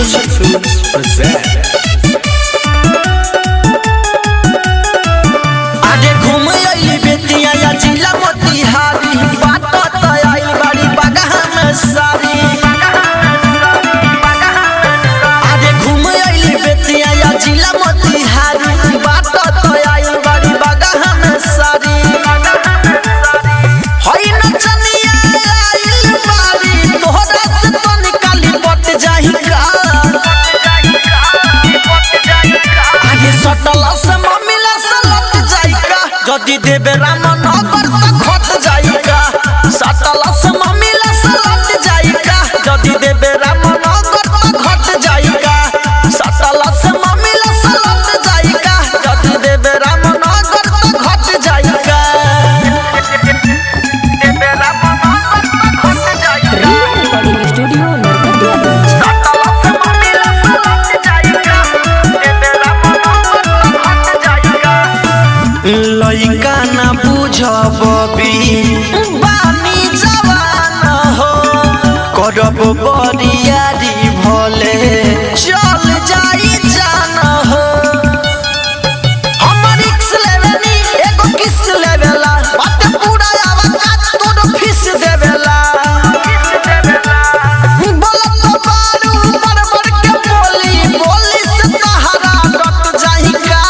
Sudarshan Films present. आगे घूम आइली बेतिया या जिला मोतिहारी बात तो आइल बाड़ी बगहा में सारी। आगे घूम आइली बेतिया या जिला मोतिहारी बात तो आइल बाड़ी बगहा में सारी। होई नचनिया आइल बाड़ी तोहरा से तो निकाली पट जाही का। आगे सटला से मम्मीला से लट जाई का जदी देबे रामनगर त खत जाई का। सटला से मम्मीला से लट जाई का जदी देबे रामनगर त खत जाई का। सटला से मम्मीला से लट जाई का जदी देबे रामनगर त खत जाई का। देबे रामनगर त खत जाई का। Recording studio Narkatiaganj. सटला से मम्मीला से लट जाई का देबे रामनगर त खत जाई का। लइका ना बुझब बानी जवान हो करब बरियारी भले चल जाई जान हो। हमर रिक्स लेवेनी एगो किस लेवेला बात पूरा आवकात तोड़ फीस देवेला। बोलत बारू बरबर के बोली से तहरा डट जाई का।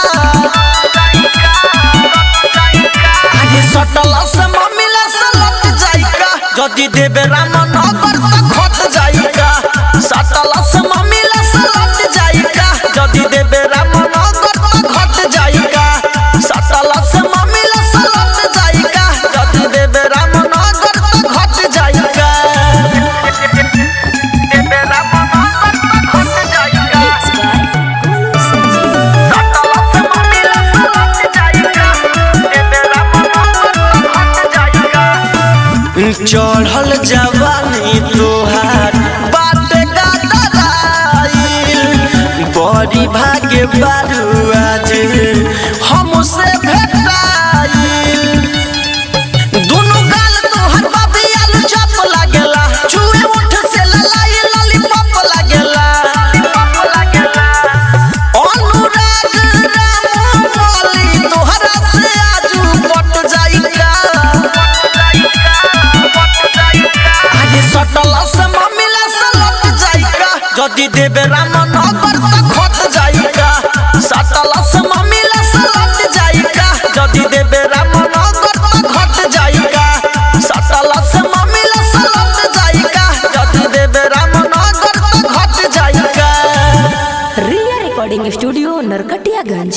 आगे सटला से मम्मीला से लट जाई का जदी देबे रामनगर त खत जाई का। सटला से मम्मीला से लट जाई का जदी देबे रामनगर त खत जाई का। सटला से मम्मीला से लट जाई का जदी देबे रामनगर त खत जाई का। देबे रामनगर त खत जाई का। सटला से मम्मीला से लट जाई का देबे रामनगर त खत जाई का। चढ़ल जवानी तोहार बाटे गादराइल बड़ी भागे बारू आज हमसे भेटाइल। दुनु गाल तोहर बाबी आलू चप लागेला चूहे उठ से ललाई लॉलीपॉप लागेला। अनुराग राम बोली तोहरा से आजू पट जाई का। आगे सटला से मम्मीला से लट जाई का जदी देबे रामनगर त खत जाई का। सटला से मम्मीला से लट जाई का जदी देबे रामनगर त खत जाई का। सटला से मम्मीला से लट जाई का जदी देबे रामनगर त खत जाई का। रिया रिकॉर्डिंग स्टूडियो नरकटियागंज।